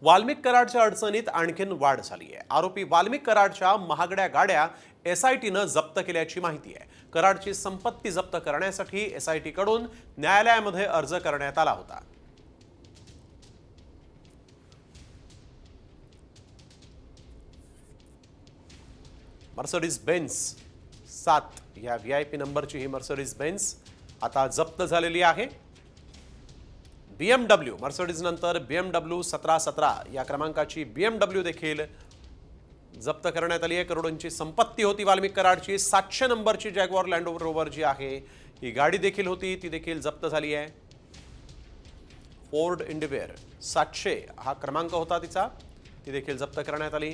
वाल्मिक कराडच्या अडचणीत आणखीन वाढ झाली आहे। आरोपी वाल्मिक कराडच्या महागड्या गाड्या एसआयटीनं जप्त केल्याची माहिती आहे। कराडची संपत्ती जप्त करण्यासाठी एसआयटी कडून न्यायालयामध्ये अर्ज करण्यात आला होता। मर्सिडीज बेन्झ 7 या व्हीआयपी नंबरची ही मर्सिडीज बेन्झ आता जप्त झालेली आहे। BMW मर्सिडीज नंतर BMW 1717 या क्रमांकाची BMW देखील जप्त करण्यात आली आहे। करोडोंची संपत्ती होती वाल्मिक कराडची। 700 नंबरची जॅग्वार लँड रोवर जी आहे ही गाडी देखील होती, ती देखील जप्त झाली आहे। फोर्ड इंडिवेअर 700 हा क्रमांक होता तिचा, ती देखील जप्त करण्यात आली।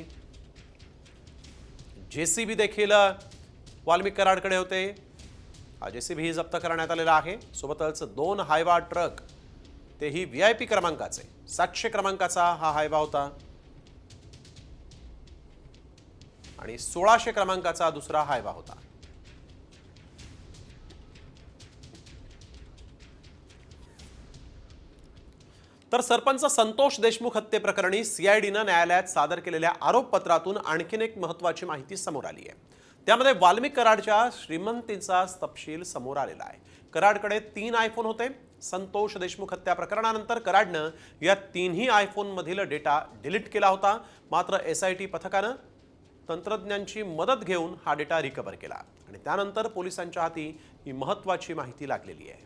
जेसीबी देखील वाल्मिक कराडकडे होते, हा जेसीबी जप्त करण्यात आलेला आहे। सोबतच 2 हायवा ट्रक, तेही व्हीआयपी क्रमांकाचे 700 क्रमांकाचा हा हायवा होता आणि 1600 क्रमांकाचा दुसरा हायवा होता। तर सरपंच संतोष देशमुख हत्येप्रकरणी सीआयडीनं न्यायालयात सादर केलेल्या आरोपपत्रातून आणखीन एक महत्त्वाची माहिती समोर आली आहे। त्यामध्ये वाल्मिक कराडच्या श्रीमंतीचा तपशील समोर आलेला आहे। कराडकडे 3 आयफोन होते। संतोष देशमुख हत्या प्रकरणानंतर कराडनं या 3ही आयफोन मधील डेटा डिलीट केला होता। मात्र एसआयटी पथकानं तंत्रज्ञांची मदत घेऊन हा डेटा रिकव्हर केला आणि त्यानंतर पोलिसांच्या हाती ही महत्त्वाची माहिती लागलेली आहे।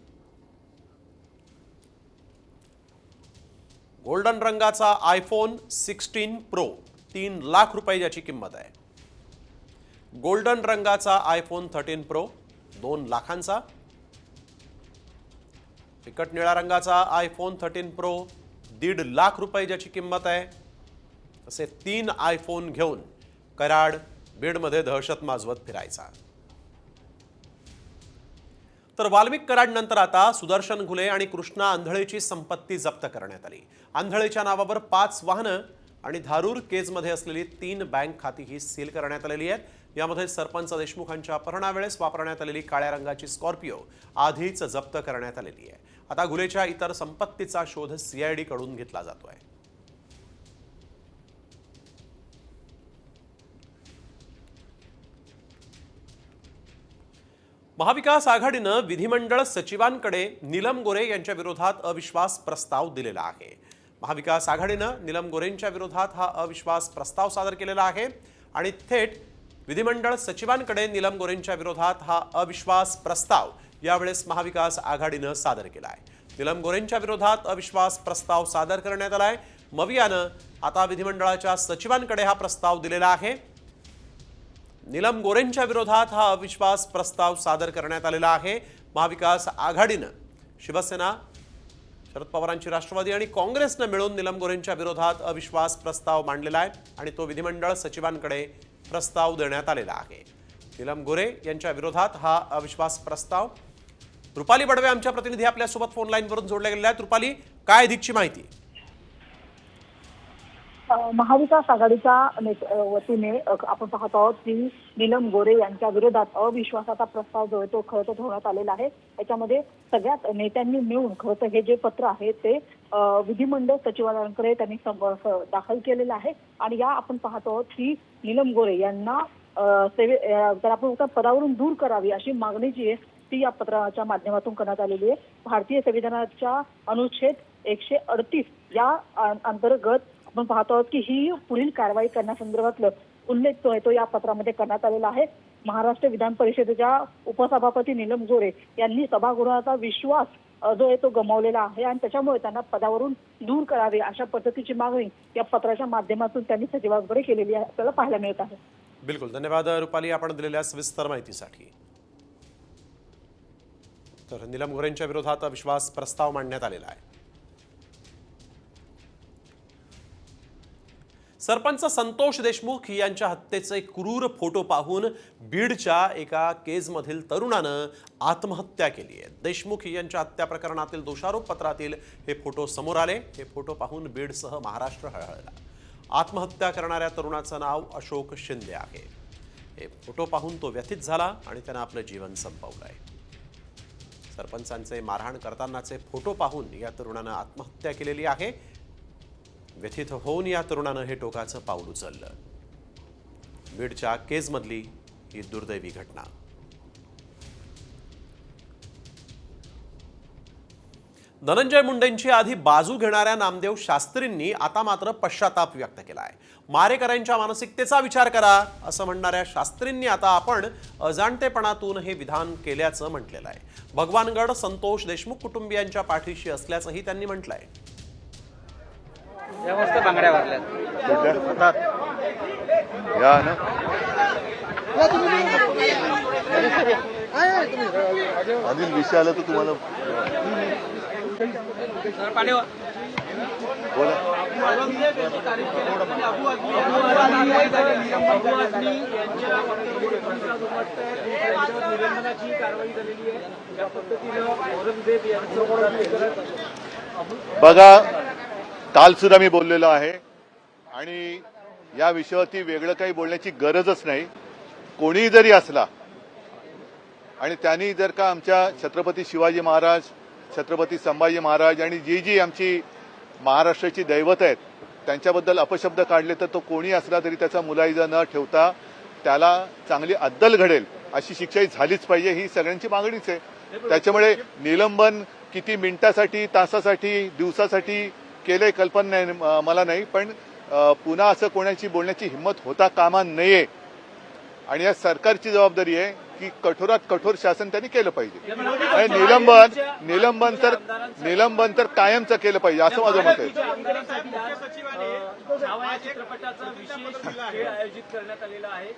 गोल्डन रंगाचा आयफोन 16 प्रो 3 लाख रुपये ज्याची किंमत आहे। गोल्डन रंगाचा आयफोन 13 प्रो 2 लाखांचा। फिकट निळा रंगाचा आयफोन 13 प्रो 1.5 लाख रुपये ज्याची किंमत आहे। असे 3 आयफोन घेऊन कराड बीडमध्ये दहशत माजवत फिरायचा। तर वाल्मिक कराड नंतर आता सुदर्शन घुले आणि कृष्णा आंधळेची संपत्ती जप्त करण्यात आली। आंधळेच्या नावावर 5 वाहनं आणि धारूर केजमध्ये असलेली 3 बँक खातीही सील करण्यात आलेली आहेत। यामध्ये सरपंच देशमुखांच्या अपहरणावेळेस वापरण्यात आलेली काळ्या रंगाची स्कॉर्पिओ आधीच जप्त करण्यात आलेली आहे। आता घुलेच्या इतर संपत्तीचा शोध सीआयडी कडून घेतला जातोय। महाविकास आघाडीनं विधिमंडळ सचिवांकडे नीलम गोरे यांच्या विरोधात अविश्वास प्रस्ताव दिलेला आहे। महाविकास आघाडीनं नीलम गोरेंच्या विरोधात हा अविश्वास प्रस्ताव सादर केलेला आहे आणि थेट विधिमंडळ सचिवांकडे नीलम गोरेंच्या विरोधात हा अविश्वास प्रस्ताव यावेळेस महाविकास आघाडीनं सादर केला आहे। नीलम गोरेंच्या विरोधात अविश्वास प्रस्ताव सादर करण्यात आलाय। मवियानं आता विधिमंडळाच्या सचिवांकडे हा प्रस्ताव दिलेला आहे। नीलम गोरेंच्या विरोधात हा अविश्वास प्रस्ताव सादर करण्यात आलेला आहे। महाविकास आघाडीनं शिवसेना, शरद पवारांची राष्ट्रवादी आणि काँग्रेसनं मिळून नीलम गोरेंच्या विरोधात अविश्वास प्रस्ताव मांडलेला आहे आणि तो विधिमंडळ सचिवांकडे प्रस्ताव देण्यात आलेला आहे। नीलम गोरे यांच्या विरोधात हा अविश्वास प्रस्ताव। रुपाली बडवे आमच्या प्रतिनिधी आपल्यासोबत फोन लाईनवरून जोडल्या गेलेल्या आहेत। रुपाली, काय अधिकची माहिती? महाविकास आघाडीच्या वतीने आपण पाहत आहोत की नीलम गोरे यांच्या विरोधात अविश्वासाचा प्रस्ताव जो आहे तो खरं तर ठेवण्यात आलेला आहे। याच्यामध्ये सगळ्याच नेत्यांनी मिळून खरं तर हे जे पत्र आहे ते विधिमंडळ सचिवालयाकडे त्यांनी दाखल केलेलं आहे आणि या आपण पाहत आहोत की नीलम गोरे यांना तर आपण पदावरून दूर करावी अशी मागणी जी आहे ती या पत्राच्या माध्यमातून करण्यात आलेली आहे। भारतीय संविधानाच्या अनुच्छेद 138 या अंतर्गत आपण पाहतो आहोत की ही पुढील कारवाई करण्यासंदर्भातलं उल्लेख जो आहे तो या पत्रामध्ये करण्यात आलेला आहे। महाराष्ट्र विधान परिषदेच्या उपसभापती नीलम गोरे यांनी सभागृहाचा विश्वास जो आहे तो गमावलेला आहे आणि त्याच्यामुळे त्यांना पदावरून दूर करावे अशा पद्धतीची मागणी या पत्राच्या माध्यमातून त्यांनी सचिवांकडे केलेली आहे, आपल्याला पाहायला मिळत आहे। बिलकुल, धन्यवाद रुपाली आपण दिलेल्या सविस्तर माहितीसाठी। तर नीलम गोरेंच्या विरोधात अविश्वास प्रस्ताव मांडण्यात आलेला आहे। सरपंच संतोष देशमुख यांच्या हत्येचे क्रूर फोटो पाहून बीडच्या एका केजमधील तरुणानं आत्महत्या केली आहे। देशमुख यांच्या हत्या प्रकरणातील दोषारोप पत्रातील हे फोटो समोर आले। हे फोटो पाहून बीडसह महाराष्ट्र हळहळला। आत्महत्या करणाऱ्या तरुणाचं नाव अशोक शिंदे आहे। हे फोटो पाहून तो व्यथित झाला आणि त्यानं आपलं जीवन संपवलंय। सरपंचांचे मारहाण करतानाचे फोटो पाहून या तरुणानं आत्महत्या केलेली आहे। व्यथित होऊन या तरुणानं हे टोकाचं पाऊल उचललं. बीडच्या केजमधली ही दुर्दैवी घटना. धनंजय मुंडेंची आधी बाजू घेणाऱ्या नामदेव शास्त्रींनी आता मात्र पश्चाताप व्यक्त केलाय. मारेकऱ्यांच्या मानसिकतेचा विचार करा असं म्हणणाऱ्या शास्त्रींनी आता आपण अजाणतेपणातून हे विधान केल्याचं म्हटलेलं आहे. भगवानगड संतोष देशमुख कुटुंबियांच्या पाठीशी असल्याचंही त्यांनी म्हटलंय. मस्त बांगड्या भरल्यात या ना अनिल विषय आला तर तुम्हाला बोला. बघा, काल सुद्धा मी बोललेलो आहे आणि या विषयावरती वेगळं काही बोलण्याची गरजच नाही. कोणीही जरी असला आणि त्यांनी जर का आमच्या छत्रपती शिवाजी महाराज, छत्रपती संभाजी महाराज आणि जी जी आमची महाराष्ट्राची दैवत आहेत त्यांच्याबद्दल अपशब्द काढले तर तो कोणी असला तरी त्याचा मुलाहिजा न ठेवता त्याला चांगली अद्दल घडेल अशी शिक्षा झालीच पाहिजे, ही सगळ्यांची मागणीच आहे. त्याच्यामुळे निलंबन किती मिनिटासाठी, तासासाठी, दिवसासाठी केले कल्पना नाही मला नाही, पण पुन्हा असं कोणाची बोलण्याची हिंमत होता कामा नये आणि या सरकारची जबाबदारी आहे की कठोरात कठोर शासन त्यांनी केलं पाहिजे. आणि निलंबन तर कायमचं केलं पाहिजे असं माझं मत आहे.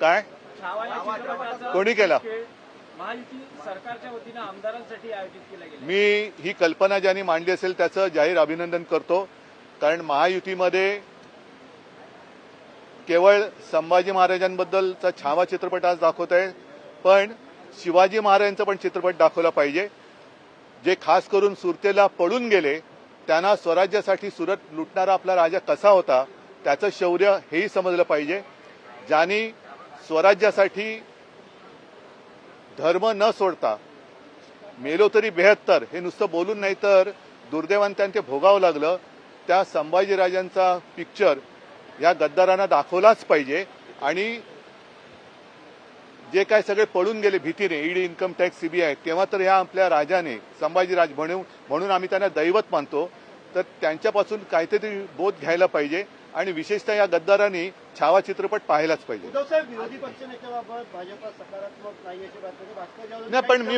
काय कोणी केला? सरकारच्या वतीनं आमदारांसाठी आयोजित केला गेला. मी ही कल्पना ज्यांनी मांडली असेल त्याचं जाहीर अभिनंदन करतो, कारण महायुतीमध्ये केवळ संभाजी महाराजांबद्दलचा छावा चित्रपट आज दाखवत आहे, पण शिवाजी महाराजांचा पण चित्रपट दाखवला पाहिजे. जे खास करून सुरतेला पळून गेले त्यांना स्वराज्यासाठी सुरत लुटणारा आपला राजा कसा होता त्याचं शौर्य हेही समजलं पाहिजे. ज्यांनी स्वराज्यासाठी धर्म न सोडता मेलो तरी 72 हे नुसतं बोलून नाही तर दुर्दैवाने त्यांना ते भोगावं लागलं. त्या संभाजीराजांचा पिक्चर या गद्दारांना दाखवलाच पाहिजे आणि जे काय सगळे पळून गेले भीतीने, ईडी, इन्कम टॅक्स, सीबीआय, तेव्हा तर ह्या आपल्या राजाने संभाजीराज म्हणून आम्ही त्यांना दैवत मानतो, तर त्यांच्यापासून काहीतरी बोध घ्यायला पाहिजे आणि विशेषतः या गद्दारांनी छावा चित्रपट पाहायलाच पाहिजे. विरोधी पक्षनेत्याबाबत भाजप सकारात्मक नाही याची बातमी. नाही, पण मी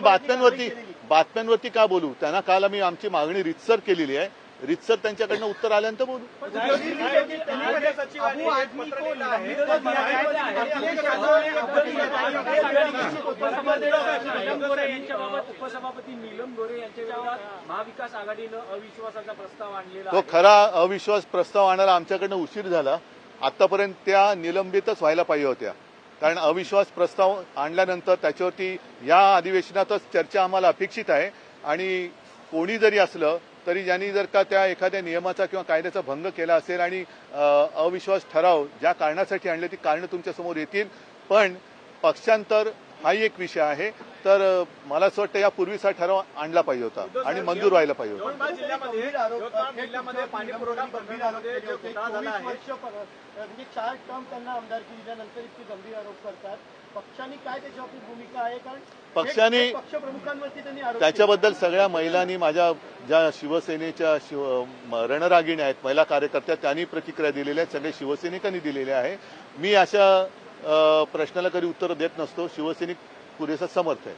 बातम्यांवरती का बोलू? त्यांना काल आम्ही आमची मागणी रितसर केलेली आहे, रितसर त्यांच्याकडनं उत्तर आल्यानंतर बोलू. उपसभापती नीलम गोरे यांच्या विरोधात महाविकास आघाडीनं अविश्वासाचा प्रस्ताव आणलेला. तो खरा अविश्वास प्रस्ताव आणायला आमच्याकडनं उशीर झाला. आतापर्यंत त्या निलंबितच व्हायला पाहिजे होत्या, कारण अविश्वास प्रस्ताव आणल्यानंतर त्याच्यावरती या अधिवेशनातच चर्चा आम्हाला अपेक्षित आहे. आणि कोणी जरी असलं तरी ज्यांनी जर का त्या एखाद्या नियमाचा किंवा कायद्याचा भंग केला असेल आणि अविश्वास ठराव ज्या कारणासाठी आणले ती कारणं तुमच्यासमोर येतील, पण पक्षांतर हाही एक विषय आहे. तर मला असं वाटतं यापूर्वीचा ठराव आणला पाहिजे होता आणि मंजूर व्हायला पाहिजे होता. म्हणजे 4 टर्म त्यांना आमदारकी दिल्यानंतर इतके गंभीर आरोप करतात. पक्षांनी काय त्याच्यावरती भूमिका आहे? कारण पक्षाने पक्षप्रमुखांवरती त्यांनी आरोप त्याच्याबद्दल सगळ्या महिलांनी, माझ्या ज्या शिवसेनेच्या रणरागिणी आहेत, महिला कार्यकर्त्या, त्यांनी प्रतिक्रिया दिलेल्या आहेत, सगळे शिवसैनिकांनी दिलेल्या आहे. मी अशा प्रश्नाला कधी उत्तर देत नसतो. शिवसैनिक पुरेसा समर्थ है.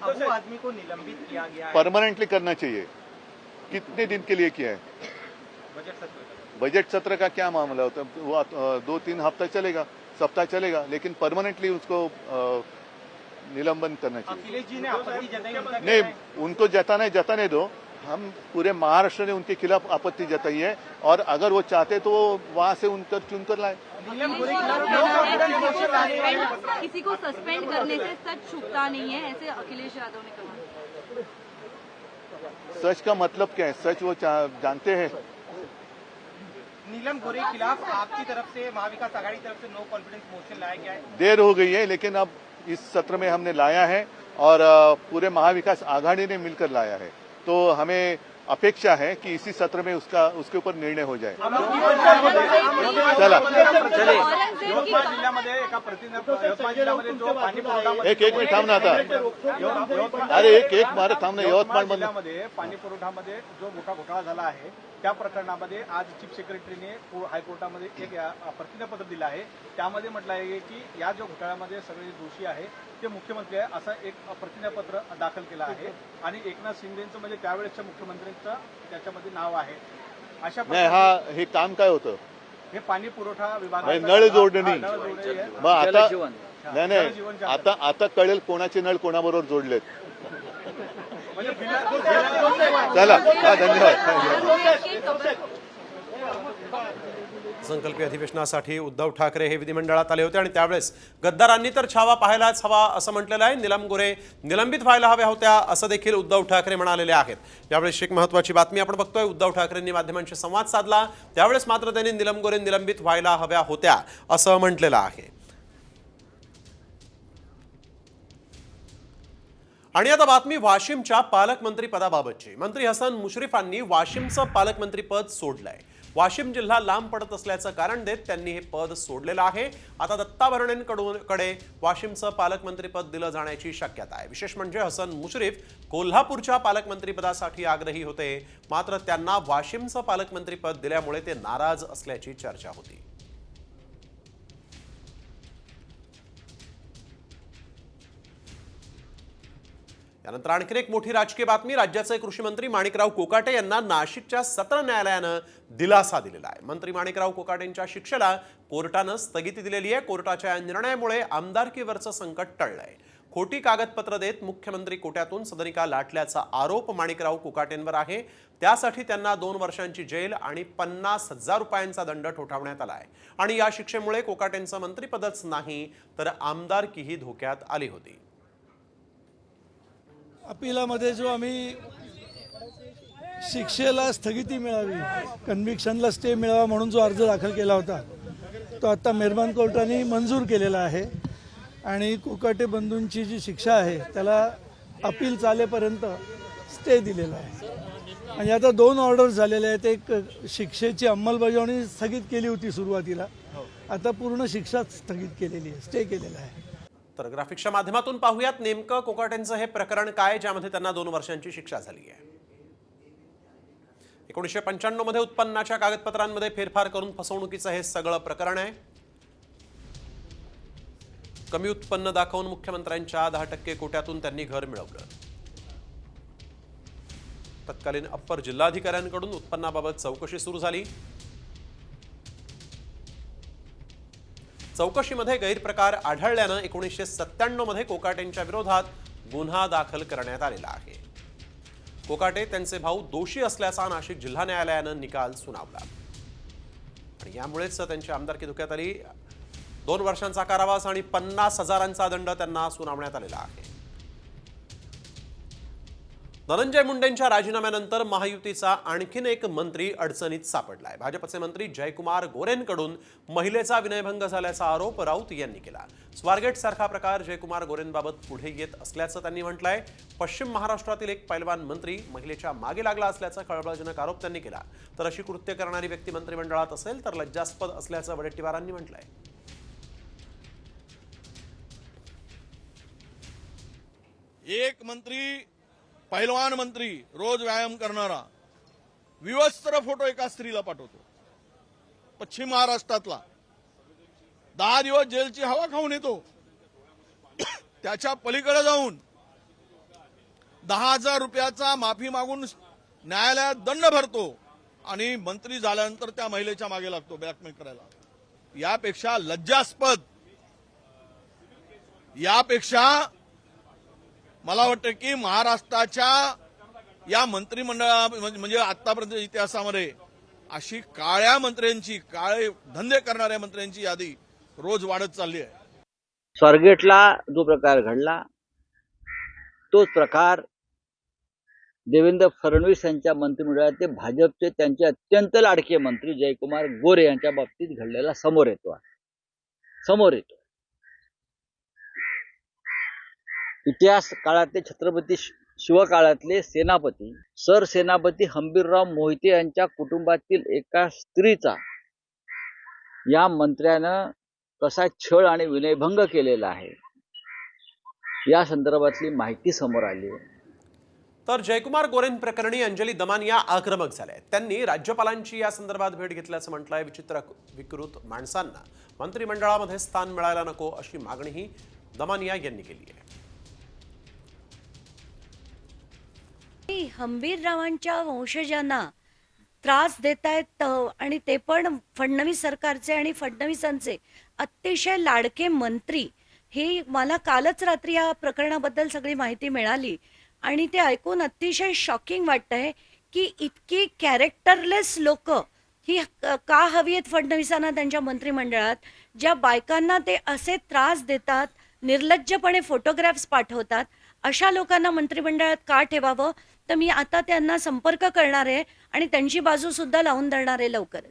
अबू आदमी को निलंबित किया गया है. परमानेंटली करना चाहिए. कितने दिन के लिए किया है? बजट सत्र का क्या मामला होता है? वो 2-3 हफ्ता चलेगा, सप्ताह चलेगा, लेकिन परमानेंटली उसको निलंबन करना चाहिए. अखिलेश जी ने आपत्ति जताई. नहीं, उनको जताने दो. हम पूरे महाराष्ट्र ने उनके खिलाफ आपत्ति जताई है और अगर वो चाहते तो वहां से उनकर चुनकर लाए. किसी को सस्पेंड करने से सच छुपता नहीं है, ऐसे अखिलेश यादव ने कहा. सच का मतलब क्या है? सच वो जानते हैं. नीलम गोरे के खिलाफ आपकी तरफ से, महाविकास आघाड़ी की तरफ से नो कॉन्फिडेंस मोशन लाया गया है. देर हो गई है, लेकिन अब इस सत्र में हमने लाया है और पूरे महाविकास आघाड़ी ने मिलकर लाया है. तो हमें अपेक्षा है कि इसी सत्र में उसके ऊपर निर्णय हो जाए। चला औरंगजेब की जिल्ह्यामध्ये एका यवतमाळ जिल्ह्यामध्ये जो पाणी पुरवठा एक मिनिट थांब ना आता। अरे एक मारे थांब ना। यवतमाळ जिल्ह्यामध्ये पाणी पुरवठ्यामध्ये जो मोठा घोटाळा झाला आहे त्या प्रकरणामध्ये आज चीफ सेक्रेटरीने हायकोर्टामध्ये एक प्रतिज्ञापत्र दिलं आहे। त्यामध्ये म्हटलं आहे की या जो घोटाळ्यामध्ये सगळे दोषी आहे ते मुख्यमंत्री आहे असं एक प्रतिज्ञापत्र दाखल केलं आहे आणि एकनाथ शिंदेचं म्हणजे त्यावेळेसच्या मुख्यमंत्र्यांचं त्याच्यामध्ये नाव आहे। अशा नाही हे काम काय होतं? हे पाणी पुरवठा विभाग नळ जोडणी। नळ जोडणी आहे। मग आता नाही आता कळेल कोणाचे नळ कोणाबरोबर जोडलेत। चला धन्यवाद। संकल्पीय अधिवेशनासाठी उद्धव ठाकरे हे विधिमंडळात आले होते आणि त्यावेळेस गद्दारांनी तर छावा पाहायलाच हवा असं म्हटलेलं आहे। नीलम गोरे निलंबित व्हायला हव्या होत्या असं देखील उद्धव ठाकरे म्हणालेले आहेत। यावेळेस एक महत्त्वाची बातमी आपण बघतोय। उद्धव ठाकरेंनी माध्यमांशी संवाद साधला त्यावेळेस मात्र त्यांनी नीलम गोरे निलंबित व्हायला हव्या होत्या असं म्हटलेलं आहे। आणि आता बातमी वाशिमच्या पालकमंत्री पदाबाबतची। मंत्री हसन मुश्रीफांनी वाशिमचं पालकमंत्री पद सोडलंय। वाशिम जिल्हा लांब पडत असल्याचं कारण देत त्यांनी हे पद सोडलेलं आहे। आता दत्ता भरणेंकडे वाशिमचं पालकमंत्रीपद दिलं जाण्याची शक्यता आहे। विशेष म्हणजे हसन मुश्रीफ कोल्हापूरच्या पालकमंत्रीपदासाठी आग्रही होते मात्र त्यांना वाशिमचं पालकमंत्रीपद दिल्यामुळे ते नाराज असल्याची चर्चा होती। यानंतर आणखी एक मोठी राजकीय बातमी। राज्याचे कृषी मंत्री माणिकराव कोकाटे यांना नाशिकच्या सत्र न्यायालयानं दिलासा दिलेला आहे। मंत्री माणिकराव कोकाटेंच्या शिक्षेला कोर्टानं स्थगिती दिलेली आहे। कोर्टाच्या या निर्णयामुळे आमदारकीवरचं संकट टळलंय। खोटी कागदपत्र देत मुख्यमंत्री कोट्यातून सदनिका लाटल्याचा आरोप माणिकराव कोकाटेंवर आहे। त्यासाठी त्यांना 2 वर्षांची जेल आणि 50,000 रुपयांचा दंड ठोठावण्यात आला आहे आणि या शिक्षेमुळे कोकाटेंचं मंत्रिपदच नाही तर आमदारकीही धोक्यात आली होती। अपिलामध्ये जो आम्ही शिक्षेला स्थगिती मिळावी, कन्व्हिक्शनला स्टे मिळावा म्हणून जो अर्ज दाखल केला होता तो आता मेहरबान कोर्टाने मंजूर केलेला आहे आणि कोकाटे बंधूंची जी शिक्षा आहे त्याला अपील चालेपर्यंत स्टे दिलेला आहे। आणि आता 2 ऑर्डर्स झालेले आहेत। एक शिक्षेची अंमलबजावणी स्थगित केली होती सुरुवातीला, आता पूर्ण शिक्षा स्थगित केलेली आहे, स्टे केलेला आहे। तर ग्राफिक्सच्या माध्यमातून पाहूयात नेमकं कोकाटेंचं हे प्रकरण काय ज्यामध्ये त्यांना 2 वर्षांची शिक्षा झाली आहे। 1995 मध्ये उत्पन्नाच्या कागदपत्रांमध्ये फेरफार करून फसवणुकीचं हे सगळं प्रकरण आहे। कमी उत्पन्न दाखवून मुख्यमंत्र्यांच्या 10% कोट्यातून त्यांनी घर मिळवलं। तत्कालीन अप्पर जिल्हाधिकाऱ्यांकडून उत्पन्नाबाबत चौकशी सुरू झाली। चौकशीमध्ये गैरप्रकार आढळल्यानं 1997 मध्ये कोकाटेंच्या विरोधात गुन्हा दाखल करण्यात आलेला आहे। कोकाटे त्यांचे भाऊ दोषी असल्याचा नाशिक जिल्हा न्यायालयानं निकाल सुनावला आणि यामुळेच त्यांची आमदारकी धोक्यात आली। 2 वर्षांचा कारावास आणि 50,000चा दंड त्यांना सुनावण्यात आलेला आहे। धनंजय मुंडेंच्या राजीनाम्यानंतर महायुतीचा आणखीन एक मंत्री अडचणीत सापडलाय। भाजपचे मंत्री जयकुमार गोरेंकडून महिलेचा विनयभंग झाल्याचा आरोप राऊत यांनी केला। स्वारगेट सारखा प्रकार जयकुमार गोरेंबाबत पुढे येत असल्याचं त्यांनी म्हटलंय। पश्चिम महाराष्ट्रातील एक पैलवान मंत्री महिलेच्या मागे लागला असल्याचा खळबळजनक आरोप त्यांनी केला। तर अशी कृत्य करणारी व्यक्ती मंत्रिमंडळात असेल तर लज्जास्पद असल्याचं वडेट्टीवारांनी म्हटलंय। एक मंत्री, पहिलवान मंत्री, रोज व्यायाम करणारा विवस्त्र फोटो एका स्त्रीला पाठवतो पश्चिम महाराष्ट्रातला, 10 दिवस जेलची हवा खाऊन येतो, त्याच्या पलीकडे जाऊन 10,000 रुपयाचा माफी मागून न्यायालयात दंड भरतो आणि मंत्री झाल्यानंतर त्या महिलेच्या मागे लागतो ब्लॅकमेल करायला। यापेक्षा लज्जास्पद, यापेक्षा मला वाटतं की महाराष्ट्राच्या या मंत्रिमंडळा म्हणजे आतापर्यंत इतिहासामध्ये अशी काळ्या मंत्र्यांची, काळे धंदे करणाऱ्या मंत्र्यांची यादी रोज वाढत चालली आहे। स्वारगेटला जो प्रकार घडला तोच प्रकार देवेंद्र फडणवीस यांच्या मंत्रिमंडळात भाजपचे त्यांचे अत्यंत लाडके मंत्री जयकुमार गोरे यांच्या बाबतीत घडलेला समोर येतो। इतिहास काळातले छत्रपती शिवकाळातले सेनापती सरसेनापती हंबीरराव मोहिते यांच्या कुटुंबातील एका स्त्रीचा या मंत्र्यानं कसा छळ आणि विनयभंग केलेला आहे या संदर्भातली माहिती समोर आली आहे. तर जयकुमार गोरेन प्रकरणी अंजली दमानिया आक्रमक झाल्या. त्यांनी राज्यपालांची या संदर्भात भेट घेतल्याचं म्हटलंय. विचित्र विकृत माणसांना मंत्रिमंडळामध्ये स्थान मिळायला नको अशी मागणीही दमानिया यांनी केली आहे. हंबीररावांच्या वंशजांना त्रास देत आहेत आणि ते पण फडणवीस सरकारचे आणि फडणवीसांचे अतिशय लाडके मंत्री. ही मला कालच रात्री या प्रकरणाबद्दल सगळी माहिती मिळाली आणि ते ऐकून अतिशय शॉकिंग वाटतंय की इतकी कॅरेक्टरलेस लोक ही का हवी आहेत फडणवीसांना त्यांच्या मंत्रिमंडळात, ज्या बायकांना ते असे त्रास देतात, निर्लज्जपणे फोटोग्राफ्स पाठवतात, अशा लोकांना मंत्रिमंडळात का ठेवावं. तर मी आता त्यांना संपर्क करणार आहे आणि त्यांची बाजू सुद्धा लावून धरणार आहे लवकरच.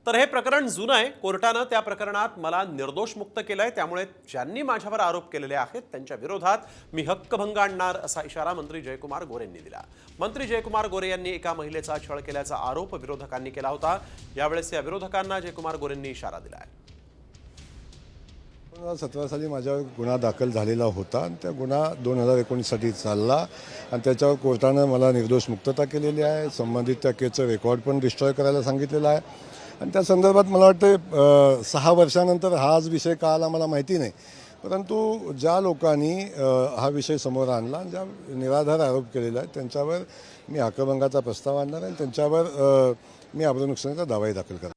तर हे प्रकरण जुनं आहे. कोर्टानं त्या प्रकरणात मला निर्दोष मुक्त केलंय. त्यामुळे ज्यांनी माझ्यावर आरोप केलेले आहेत त्यांच्या विरोधात मी हक्कभंग आणणार असा इशारा मंत्री जयकुमार गोरेंनी दिला. मंत्री जयकुमार गोरे यांनी एका महिलेचा छळ केल्याचा आरोप विरोधकांनी केला होता. यावेळेस या विरोधकांना जयकुमार गोरेंनी इशारा दिला आहे. 2017 साली माझ्यावर गुन्हा दाखल झालेला होता आणि त्या गुन्हा 2019 साठी चालला आणि त्याच्यावर कोर्टानं मला निर्दोष मुक्तता केलेली आहे. संबंधित त्या केसचं रेकॉर्ड पण डिस्ट्रॉय करायला सांगितलेलं आहे आणि त्या संदर्भात मला वाटतं 6 वर्षानंतर हाच विषय का आला मला माहिती नाही, परंतु ज्या लोकांनी हा विषय समोर आणला, ज्या निराधार आरोप केलेला आहे त्यांच्यावर मी हक्कभंगाचा प्रस्ताव आणणार आणि त्यांच्यावर मी अब्रू नुकसानीचा दावाही दाखल करणार.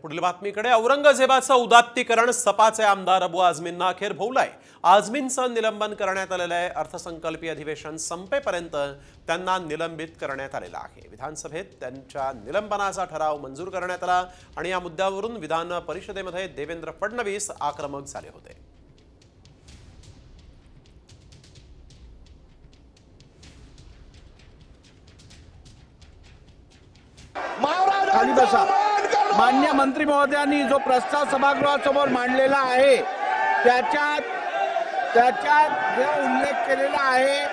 पुढील बातमीकडे. औरंगजेबाचं उदात्तीकरण सपाचे आमदार अबू आझमींना अखेर भोवलाय. आझमींचं निलंबन करण्यात आलेलं आहे. अर्थसंकल्पीय अधिवेशन संपेपर्यंत त्यांना निलंबित करण्यात आलेलं आहे. विधानसभेत त्यांच्या निलंबनाचा ठराव मंजूर करण्यात आला आणि या मुद्द्यावरून विधान परिषदेमध्ये देवेंद्र फडणवीस आक्रमक झाले होते. खाली बसा. मान्य मंत्री महोदयांनी जो प्रस्ताव सभागृहासमोर मांडलेला आहे त्याच्यात जे उल्लेख केलेला आहे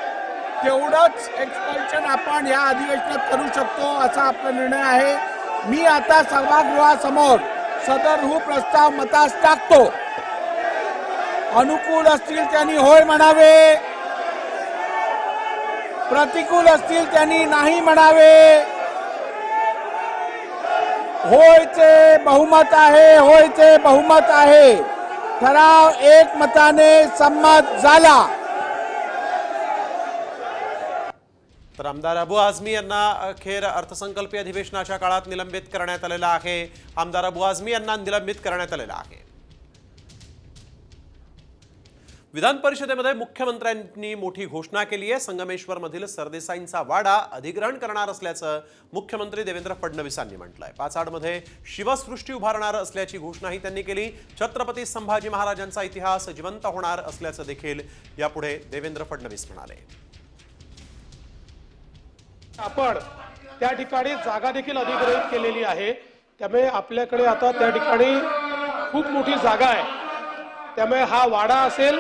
तेवढंच एक्सपल्शन आपण या अधिवेशनात करू शकतो असा आपला निर्णय आहे. मी आता सभागृहासमोर सदर प्रस्ताव मतास टाकतो. अनुकूल असतील त्यांनी होय म्हणावे, प्रतिकूल असतील त्यांनी नाही म्हणावे. होयचे बहुमत आहे, होयचे बहुमत आहे. ठराव एकमताने संमत झाला. तर आमदार अबू आझमी यांना अखेर अर्थसंकल्पीय अधिवेशनाच्या काळात निलंबित करण्यात आलेला आहे. आमदार अबू आझमी यांना निलंबित करण्यात आलेला आहे. विधान परिषदेमध्ये मुख्यमंत्र्यांनी मोठी घोषणा केली आहे. संगमेश्वरमधील सरदेसाईंचा वाडा अधिग्रहण करणार असल्याचं मुख्यमंत्री देवेंद्र फडणवीसांनी म्हटलंय. पाचाडमध्ये शिवसृष्टी उभारणार असल्याची घोषणाही त्यांनी केली. छत्रपती संभाजी महाराजांचा इतिहास जिवंत होणार असल्याचं देखील यापुढे देवेंद्र फडणवीस म्हणाले. आपण त्या ठिकाणी जागा देखील अधिग्रहित केलेली आहे. त्यामुळे आपल्याकडे आता त्या ठिकाणी खूप मोठी जागा आहे. त्यामुळे हा वाडा असेल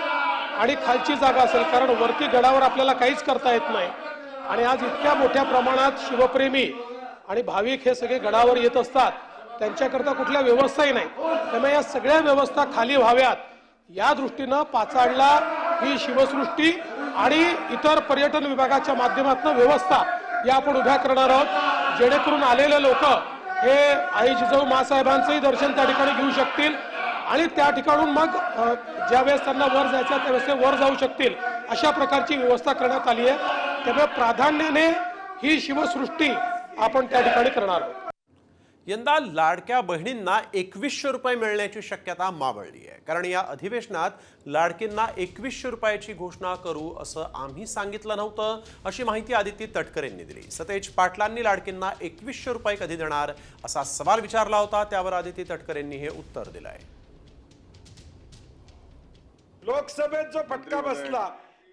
आणि खालची जागा असेल, कारण वरती गडावर आपल्याला काहीच करता येत नाही आणि आज इतक्या मोठ्या प्रमाणात शिवप्रेमी आणि भाविक हे सगळे गडावर येत असतात. त्यांच्याकरता कुठल्या व्यवस्थाही नाही. त्यामुळे या सगळ्या व्यवस्था खाली व्हाव्यात या दृष्टीनं पाचाडला ही शिवसृष्टी आणि इतर पर्यटन विभागाच्या माध्यमातून व्यवस्था या आपण उभ्या करणार आहोत, जेणेकरून आलेले लोक हे आई जिजाऊ मासाहेबांचंही दर्शन त्या ठिकाणी घेऊ शकतील आणि त्या ठिकाणून मग ज्यावेळेस त्यांना वर जायचं त्यावेळेस ते वर जाऊ शकतील अशा प्रकारची व्यवस्था करण्यात आली आहे. त्यामुळे प्राधान्याने ही शिवसृष्टी आपण त्या ठिकाणी करणार आहोत. यंदा लाडक्या बहिणींना 2100 रुपये मिळण्याची शक्यता मावळली आहे. कारण या अधिवेशनात लाडकींना 2100 रुपयाची घोषणा करू असं आम्ही सांगितलं नव्हतं, अशी माहिती आदिती तटकरेंनी दिली. सतेज पाटलांनी लाडकींना 2100 रुपये कधी देणार असा सवाल विचारला होता. त्यावर आदिती तटकरेंनी हे उत्तर दिलं आहे. लोकसभेत जो फटका बसला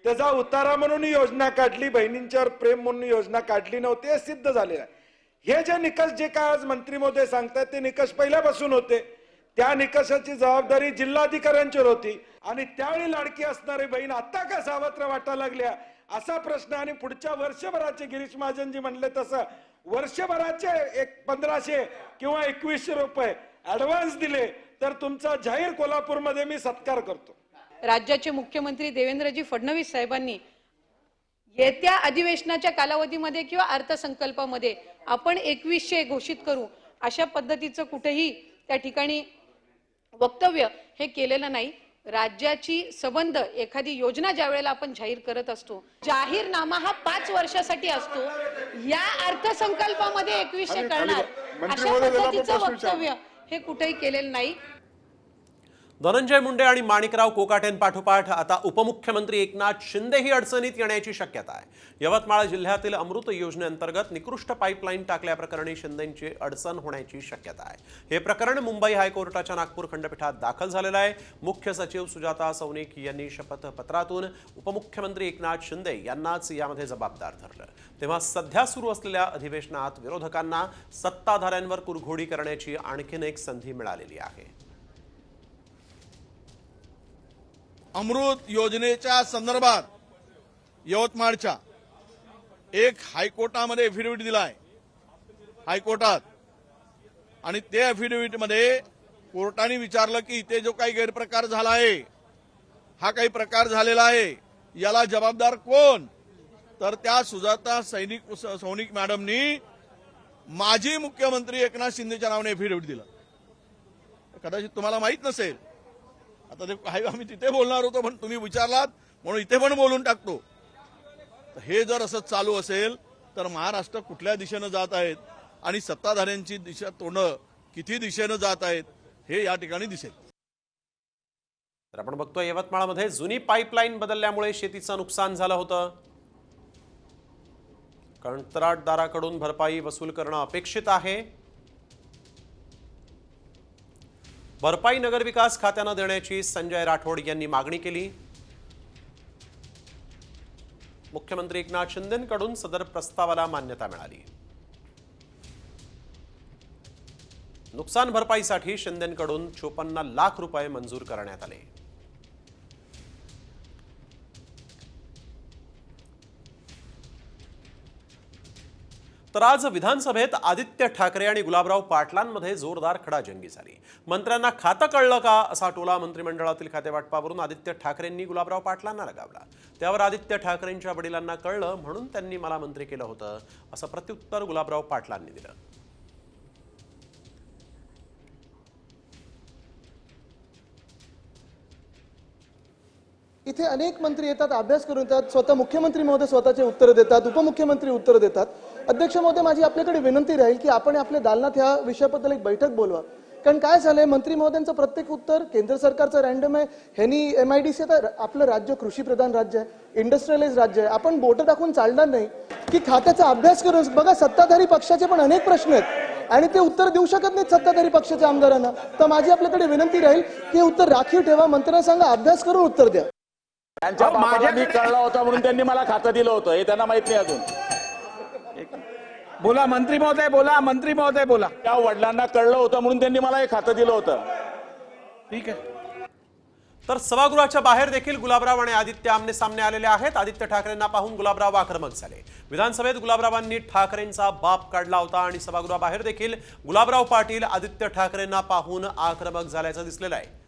त्याचा उतारा म्हणून योजना काढली, बहिणींच्यावर प्रेम म्हणून योजना काढली नव्हती, हे सिद्ध झालेलं आहे. हे जे निकष जे काय आज मंत्री महोदय सांगतात ते निकष पहिल्यापासून होते. त्या निकषाची जबाबदारी जिल्हाधिकाऱ्यांच्यावर होती आणि त्यावेळी लाडकी असणारी बहीण आता का सावत्र वाटायला लागल्या असा प्रश्न. आणि पुढच्या वर्षभराचे गिरीश महाजनजी म्हणले तसं वर्षभराचे 1500 किंवा 2100 रुपये ऍडव्हान्स दिले तर तुमचा जाहीर कोल्हापूरमध्ये मी सत्कार करतो. राज्याचे मुख्यमंत्री देवेंद्रजी फडणवीस साहेबांनी येत्या अधिवेशनाच्या कालावधीमध्ये किंवा अर्थसंकल्पामध्ये आपण 2100 घोषित करू अशा पद्धतीचं कुठेही त्या ठिकाणी वक्तव्य हे केलेलं नाही. राज्याची संबंध एखादी योजना ज्या वेळेला आपण जाहीर करत असतो, जाहीरनामा हा 5 वर्षासाठी असतो. या अर्थसंकल्पामध्ये 2100 करणार अशा पद्धतीचं वक्तव्य हे कुठेही केलेलं नाही. धनंजय मुंडे आणि माणिकराव कोकाटेंपाठोपाठ आता उपमुख्यमंत्री एकनाथ शिंदेही अडचणीत येण्याची शक्यता आहे. यवतमाळ जिल्ह्यातील अमृत योजनेअंतर्गत निकृष्ट पाईपलाईन टाकल्याप्रकरणी शिंदेंची अडचण होण्याची शक्यता आहे. हे प्रकरण मुंबई हायकोर्टाच्या नागपूर खंडपीठात दाखल झालेलं आहे. मुख्य सचिव सुजाता सौनिक यांनी शपथपत्रातून उपमुख्यमंत्री एकनाथ शिंदे यांनाच यामध्ये जबाबदार धरलं. तेव्हा सध्या सुरू असलेल्या अधिवेशनात विरोधकांना सत्ताधाऱ्यांवर कुरघोडी करण्याची आणखीन एक संधी मिळालेली आहे. अमृत योजनेच्या संदर्भात यवतमाळच्या एक हायकोर्टामध्ये एफिडेव्हिट दिलाय हायकोर्टात. आणि त्या एफिडेव्हिटमध्ये कोर्टाने विचारलं की इथे जो काही गैरप्रकार झाला आहे, हा काही प्रकार झालेला आहे, याला जबाबदार कोण? तर त्या सुजाता सौनिक मॅडमनी माजी मुख्यमंत्री एकनाथ शिंदेच्या नावाने एफिडेव्हिट दिलं. कदाचित तुम्हाला माहित नसेल, आता ते आम्ही तिथे बोलणार होतो पण तुम्ही विचारलात म्हणून इथे पण बोलून टाकतो. हे जर असं चालू असेल तर महाराष्ट्र कुठल्या दिशेनं जात आहेत आणि सत्ताधाऱ्यांची दिशा तोंडं किती दिशेनं जात आहेत हे या ठिकाणी दिसेल. तर आपण बघतोय यवतमाळमध्ये जुनी पाईपलाईन बदलल्यामुळे शेतीचं नुकसान झालं होतं. कंत्राटदाराकडून भरपाई वसूल करणं अपेक्षित आहे. भरपाई नगरविकास खात्यानं देण्याची संजय राठोड यांनी मागणी केली. मुख्यमंत्री एकनाथ शिंदेंकडून सदर प्रस्तावाला मान्यता मिळाली. नुकसान भरपाईसाठी शिंदेंकडून 54 लाख रुपये मंजूर करण्यात आले. तर आज विधानसभेत आदित्य ठाकरे आणि गुलाबराव पाटलांमध्ये जोरदार खडाजंगी झाली. मंत्र्यांना खातं कळलं का असा टोला मंत्रिमंडळातील खातेवाटपावरून आदित्य ठाकरेंनी गुलाबराव पाटलांना लगावला. त्यावर आदित्य ठाकरेंच्या वडिलांना कळलं म्हणून त्यांनी मला मंत्री केलं होतं असं प्रत्युत्तर गुलाबराव पाटलांनी दिलं. इथे अनेक मंत्री येतात, अभ्यास करून येतात, स्वतः मुख्यमंत्री महोदय स्वतःचे उत्तर देतात, उपमुख्यमंत्री उत्तर देतात. अध्यक्ष महोदय, माझी आपल्याकडे विनंती राहील की आपण आपल्या दालनात ह्या विषयाबद्दल एक बैठक बोलवा. कारण काय झालंय, मंत्री महोदयांचं प्रत्येक उत्तर केंद्र सरकारचं रँडम आहे. ह्यांनी MIDC, तर आपलं राज्य कृषीप्रधान राज्य आहे, इंडस्ट्रियलाइज राज्य आहे. आपण बोटं टाकून चालणार नाही की खात्याचा अभ्यास करून बघा. सत्ताधारी पक्षाचे पण अनेक प्रश्न आहेत आणि ते उत्तर देऊ शकत नाहीत सत्ताधारी पक्षाच्या आमदारांना. तर माझी आपल्याकडे विनंती राहील की उत्तर राखीव ठेवा, मंत्र्यांना सांगा अभ्यास करून उत्तर द्या. त्यांच्या बापाला मी कळलं होतं म्हणून त्यांनी मला खातं दिलं होतं हे त्यांना माहित नाही अजून. बोला मंत्री महोदय, बोला मंत्री महोदय, बोला. त्या वडिलांना कळलं होतं म्हणून त्यांनी मला हे खातं दिलं होतं. ठीक आहे. तर सभागृहाच्या बाहेर देखील गुलाबराव आणि आदित्य आमने सामने आलेले आहेत. आदित्य ठाकरेंना पाहून गुलाबराव आक्रमक झाले. विधानसभेत गुलाबरावांनी ठाकरेंचा बाप काढला होता आणि सभागृहाबाहेर देखील गुलाबराव पाटील आदित्य ठाकरेंना पाहून आक्रमक झाल्याचं दिसलेलं आहे.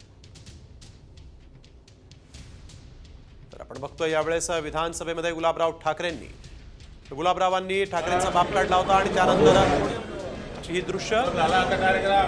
तर आपण बघतोय यावेळेस विधानसभेमध्ये गुलाबरावांनी ठाकरेंचा बाप काढला होता आणि त्यानंतर ही दृश्य झाला आता कार्यक्रम.